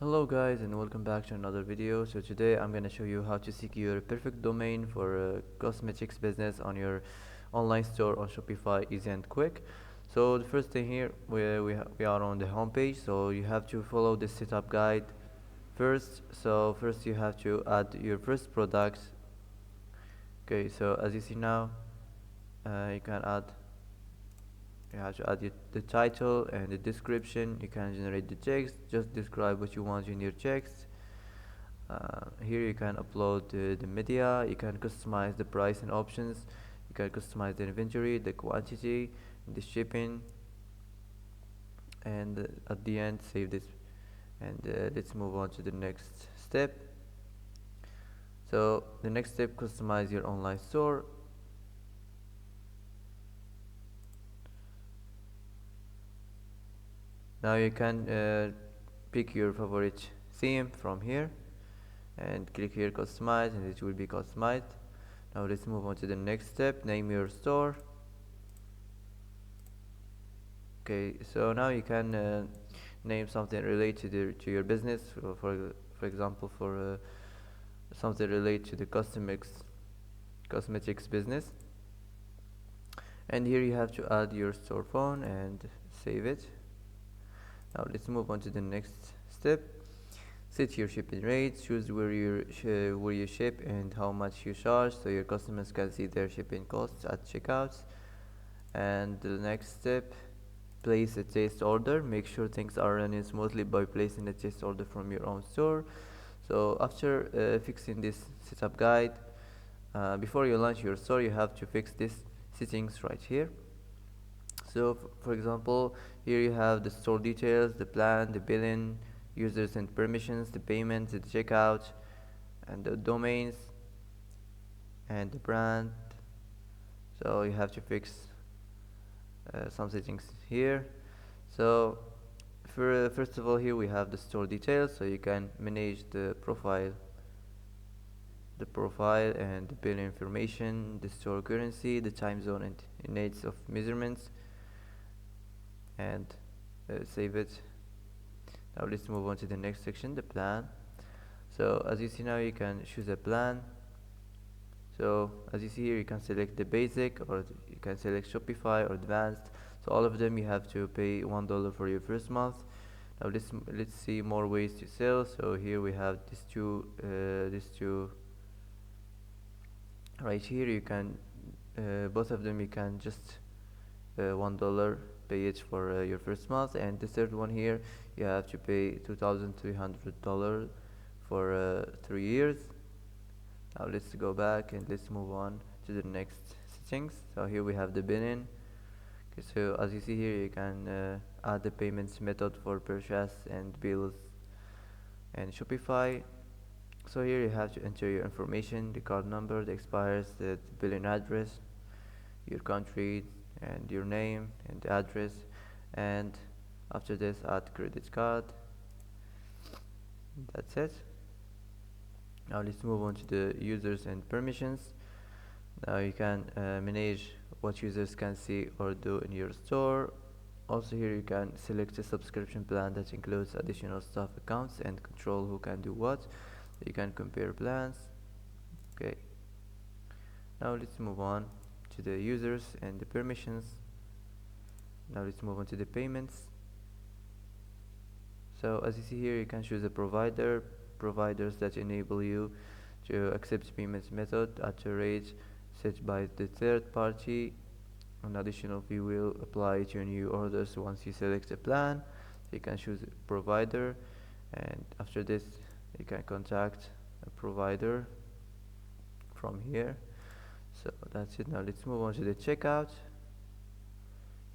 Hello guys and welcome back to another video. So today I'm gonna show you how to secure a perfect domain for a cosmetics business on your online store on Shopify, easy and quick. So the first thing here, we are on the home page, so you have to follow this setup guide first. So first you have to add your first product. Okay, so as you see now, you can add you have to add the title and the description. You can generate the text, just describe what you want in your text. Here you can upload the media, you can customize the price and options, you can customize the inventory, the quantity, the shipping, and at the end save this. And let's move on to the next step. So the next step, customize your online store. Now you can pick your favorite theme from here and click here customize, and it will be customized. Now let's move on to the next step, name your store. Okay, so now you can name something related to your business, for example, for something related to the cosmetics business. And here you have to add your store phone and save it. Now let's move on to the next step. Set your shipping rates, choose where you ship and how much you charge, so your customers can see their shipping costs at checkouts. And the next step, place a test order. Make sure things are running smoothly by placing a test order from your own store. So after fixing this setup guide, before you launch your store, you have to fix these settings right here. So for example, here you have the store details, the plan, the billing, users and permissions, the payments, the checkout, and the domains, and the brand. So you have to fix some settings here. So first of all, here we have the store details, so you can manage the profile and the bill information, the store currency, the time zone and units of measurements, and save it. Now let's move on to the next section, the plan. So as you see now, you can choose a plan. So as you see here, you can select the basic, or you can select Shopify or advanced. So all of them you have to pay $1 for your first month. Now let's see more ways to sell. So here we have these two right here. You can both of them you can just $1 pay it for your first month, and the third one here you have to pay $2,300 for 3 years. Now let's go back and let's move on to the next settings. So here we have the billing. Okay, so as you see here, you can add the payments method for purchase and bills and Shopify. So here you have to enter your information, the card number, the expires, the billing address, your country, and your name and the address. And after this, add credit card. That's it. Now let's move on to the users and permissions. Now you can manage what users can see or do in your store. Also here you can select a subscription plan that includes additional staff accounts and control who can do what. You can compare plans. Okay, now let's move on to the users and the permissions. Now let's move on to the payments. So as you see here, you can choose a providers that enable you to accept payments method at a rate set by the third party. An additional fee will apply to new orders once you select a plan. You can choose a provider, and after this you can contact a provider from here. So that's it. Now let's move on to the checkout.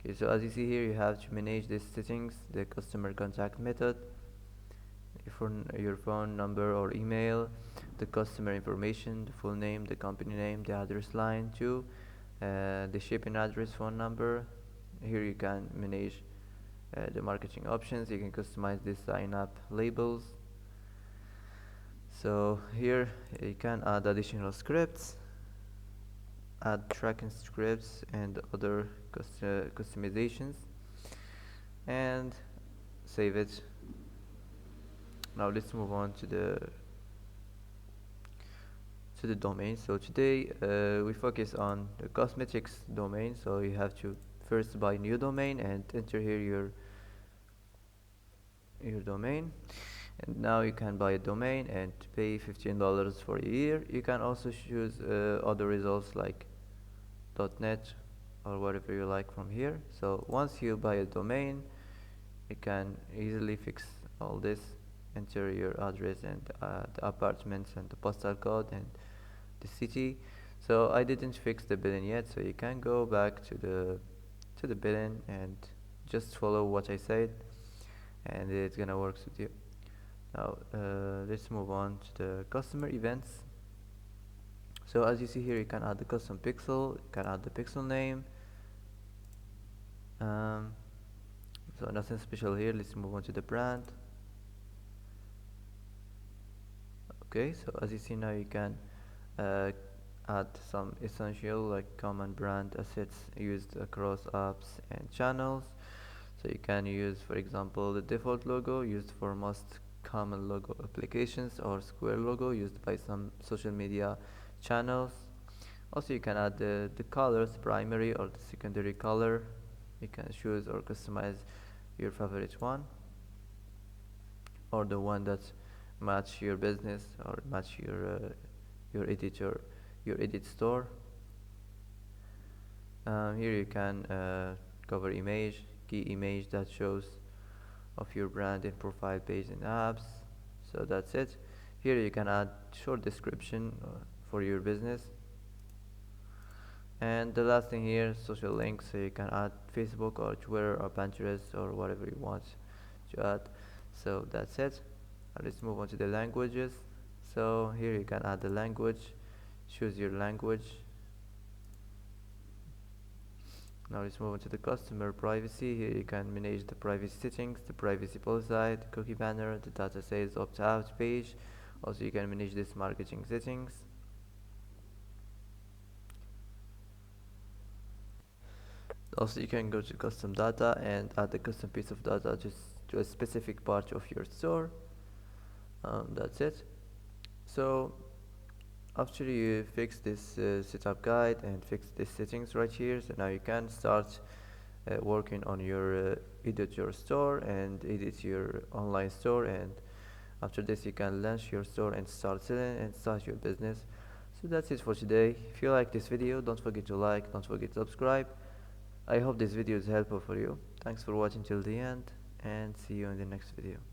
Okay, so as you see here, you have to manage these settings, the customer contact method, your phone number or email, the customer information, the full name, the company name, the address line too, the shipping address, phone number. Here you can manage the marketing options. You can customize the sign up labels. So here you can add additional scripts, add tracking scripts and other customizations, and save it. Now let's move on to the domain. So today we focus on the cosmetics domain. So you have to first buy new domain and enter here your domain, and now you can buy a domain and pay $15 for a year. You can also choose other results like .net or whatever you like from here. So once you buy a domain, you can easily fix all this. Enter your address and the apartments and the postal code and the city. So I didn't fix the billing yet, so you can go back to the billing and just follow what I said, and it's gonna work with you. Now let's move on to the customer events. So as you see here, you can add the custom pixel, you can add the pixel name. um, so nothing special here. Let's move on to the brand. Okay, so as you see now, you can uh, add some essential like common brand assets used across apps and channels. So you can use, for example, the default logo used for most common logo applications, or square logo used by some social media channels. Also you can add the colors, primary or the secondary color. You can choose or customize your favorite one, or the one that match your business or match your editor, your edit store. Here you can cover image, key image that shows of your brand in profile page in apps. So that's it. Here you can add short description for your business. And the last thing here, social links. So you can add Facebook or Twitter or Pinterest or whatever you want to add. So that's it. Let's move on to the languages. So here you can add the language, choose your language. Now let's move on to the customer privacy. Here you can manage the privacy settings, the privacy policy, the cookie banner, the data sales opt-out page. Also you can manage this marketing settings. Also you can go to custom data and add a custom piece of data just to a specific part of your store. That's it. So after you fix this setup guide and fix these settings right here, so now you can start working on your edit your store and edit your online store, and after this you can launch your store and start selling and start your business. So that's it for today. If you like this video, don't forget to like, don't forget to subscribe. I hope this video is helpful for you. Thanks for watching till the end, and see you in the next video.